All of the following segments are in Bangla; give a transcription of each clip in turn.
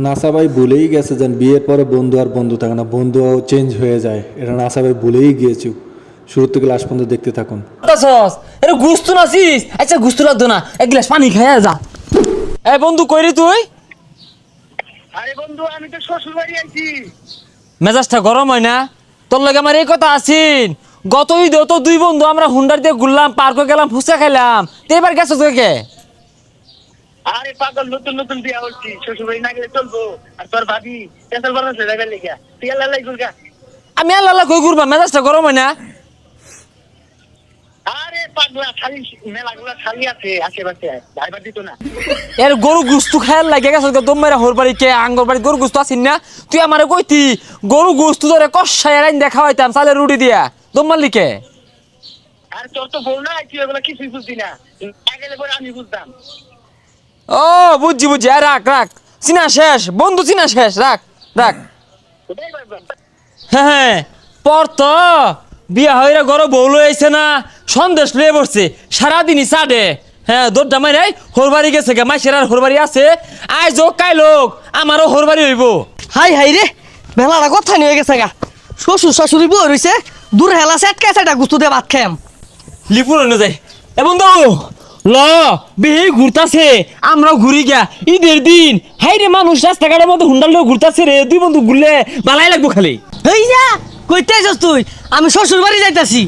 নাসা ভাই ভুলেই গেছে যেন বিয়ের পরে বন্ধু আর বন্ধু থাকে না, বন্ধুও চেঞ্জ হয়ে যায়। এটা নাসা ভাই ভুলেই গিয়েছি। শুরু থেকে লাস্ট পর্যন্ত দেখতে থাকুন। সস এটা গুস্তু নাছিস? আচ্ছা গুস্তু লাগতো না, এক গ্লাস পানি খাইয়া যা। এই বন্ধু কই রে তুই? আরে বন্ধু আমি তো শ্বশুর বাড়ি আইছি। মেজাজটা গরম হয় না? তোর লগে আমার এই কথা আছিন। গত ঈদে তো দুই বন্ধু আমরা হুন্ডার দিয়ে ঘুরলাম, পার্কে গেলাম, ফুচকা খাইলাম। তো এবার গেছো তুই কে? আরে পাগল, নতুন নতুন বিয়া হচ্ছি, শ্বশুর বাড়ি না গেলে চলবো? আর তোর ভাবি ক্যান্সেল বানাচ্ছে যাবে লেখা, তুই আল্লাহ গুলগা। আমি আল্লাহ কই ঘুরবা, মেজাজটা গরম হয় না? আরে পাগলা খালি মেলাগুলা খালি আছে আশেপাশে, ভাইবার দিত না। এর গরু গুস্তু খায়ার লাগে গেছো দম মেরা হোর বাড়ি কে আঙ্গর বাড়ি গরু গুস্তু আসিন না? তুই আমারে কইতি গরু গুস্তু ধরে কষায় রাইন দেখা হইতাম চালের রুটি দিয়া, দম মারলি কে? আর তোর তো বউ না, তুই এগুলো কিছুই বুঝবি না, গেলে পরে আমি বুঝতাম। ও বুঝছি বুঝছি, রাখ রাখ, চিনা শেষ বন্ধু, চিনা শেষ, রাখ রাখ। ওটাই ভাবলাম। হ্যাঁ হ্যাঁ, পর তো বিয়া হইরা গরো বউ লই আইছে না, সন্দেশ লয়ে বসছে সারাদিনই চাডে। হ্যাঁ দৌড়টা মাই হোরবাড়ি গেছে গে, মাইসের আর হোরবাড়ি আছে, আই যোগ কাই লোক আমারও হোরবাড়ি হইব। হাই হাই রে, বেলাটা কথা নিয়ে গেছে গা। শ্বশুর শাশুড়ি বই রইছে, দূর হেলা সেটকে সেটা গুস্তু দিয়ে ভাত খাম। লিপুর হইনো যায় এ বন্ধু, ল বেহে ঘুরতাছে, আমরাও ঘুরি গিয়া ঈদের দিন। হাই রে মানুষ রাস্তাঘাটের মধ্যে হুন্ডাল লয়ে ঘুরতাছে রে, দুই বন্ধু ঘুরলে বালাই লাগবো খালি। এই যা কইতে আইছস তুই? আমি শ্বশুর বাড়ি যাইতাছি।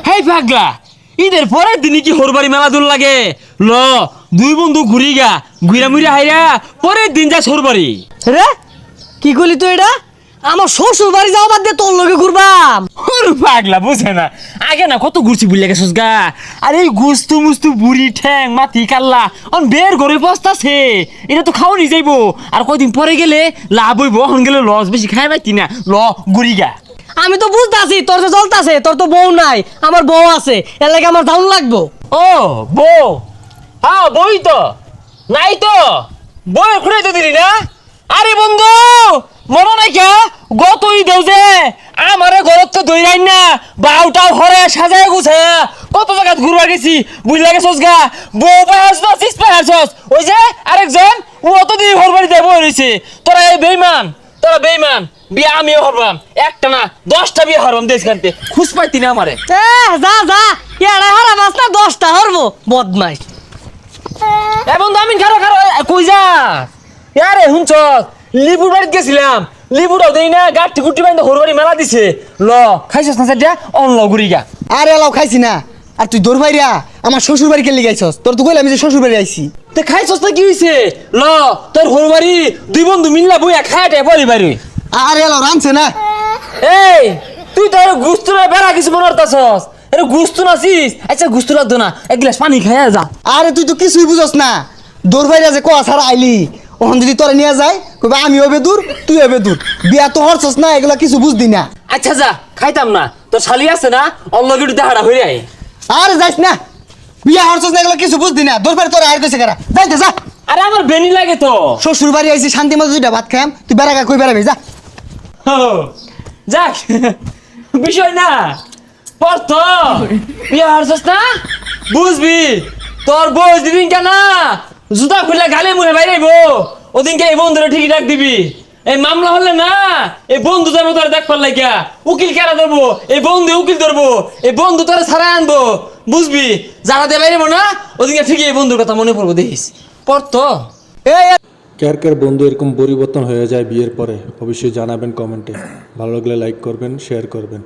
হেই পাগলা, ঈদের পরের দিনই কি হোরবাড়ি মেলা দূর লাগে? ল দুই বন্ধু ঘুরি গা, ঘুরা মুড়া হাইরা পরের দিন যা হোরবাড়ি। রে কি কইলি তুই? এটা আমার শ্বশুর বাড়ি যাওয়া বাদ দিয়ে তোর লগে ঘুরবাম? পাগলা বুঝে না, আগে না কত ঘুরছি বুঝলে গেছস গা। আর এই গুস্তু মুস্তু বুড়ি ঠ্যাং মাটি কাল্লা অন বের করে বসতাছে, এটা তো খাওয়ানি যাইবো। আর কয়দিন পরে গেলে লাভ হইব, এখন গেলে লস বেশি খাই পাইতি না। ল ঘুরি গা। আমি তো বুঝতাছি তোর তো চলতাছে, তোর তো বউ নাই, আমার বউ আছে, এর লাগে আমার দাউন লাগবো। ও বউ, হ্যাঁ বই তো নাই তো, বই খুঁড়ে তো দিলি না। আরে বন্ধু মনে নাই কে গত ঈদেও যে আমারে ঘরত তো দইরাই না, বাউটাও হরে সাজায় গুছে কত জায়গা ঘুরবা গেছি বুঝলা গেছস গা। বউ পাহাস না চিস পাহাস, ওই যে আরেকজন ও তো দিন ঘর বাড়িতে বই রইছে। তোরা এই বেইমান, তোরা বেইমান, বিয়ে আমিও হরবাম, একটা না 10টা বিয়ে হরবাম দেশ খানতে, খুশ পাইতি না আমারে। যা যা, এড়া হারা বাস না 10টা হরবো বদমাইশ। এ বন্ধু আমি খারো খারো, কই যা আরে হুনছ লিপুর বাড়িতে গেছিলাম, লিপুটাও দেই না, গাঠি গুটি বাইন্দা হরবাড়ি মেলা দিছে। ল খাইছস না সেটা অন ল ঘুরি গা। আরে এলাও খাইছি না। আর তুই দৌড় ভাইরা আমার শ্বশুর বাড়ি কেলে গাইছস? তোর তো কইলাম আমি যে শ্বশুর বাড়ি আইছি। তে খাইছস না কি হইছে? ল তোর হরবাড়ি দুই বন্ধু মিললা বইয়া খাইতে পরি বাড়ি। আরে এলাও রানছে না। এই তুই তো গুস্তুরে বেড়া কিছু মনে করতাছস, এটা গুস্তু নাছিস? আচ্ছা গুস্তু লাগতো না, এক গ্লাস পানি খাইয়া যা। আরে তুই তো কিছুই বুঝস না। দৌড় ভাইরা যে কোয়া ছাড়া আইলি, ওখান যদি তোরে নিয়ে যায় কইবা আমি হবে দূর তুই হবে দূর, বিয়া তো হরছস না, এগুলা কিছু বুঝদি না। আচ্ছা যা খাইতাম না, তোর শালি আছে না অল্লগিটু দেখাটা হইরে আই। আরে যাইস না, বিয়া হরছস না, এগুলা কিছু বুঝদি না। দৌড় ভাই তোরা আর কইছে কারা, যাইতে যা। আরে আমার বেনি লাগে তো। শ্বশুর বাড়ি আইছি শান্তি মতো দুইটা ভাত খাম, তুই বেড়াগা কই বেড়াবি যা। যাক বিষয় না, পর তো বিয়ে হারছস না বুঝবি। তোর বউ দিদিন কেন জুতা খুলে গালে মুখে বাইরেইব, ওদিনকে এই বন্ধুরা ঠিকই ডাক দিবি। এই মামলা হলে না এই বন্ধু যাবো তোর দেখ পার লাগিয়া, উকিল কেরা ধরবো, এই বন্ধু উকিল ধরবো, এই বন্ধু তোরা ছাড়াই আনবো, বুঝবি। যারা দে বাইরেবো না ওদিনকে ঠিকই এই বন্ধুর কথা মনে পড়বো, দেখিস পর তো। কার কার বন্ধু এরকম পরিবর্তন হয়ে যায় বিয়ের পরে অবশ্যই জানাবেন কমেন্টে। ভালো লাগলে লাইক করবেন, শেয়ার করবেন।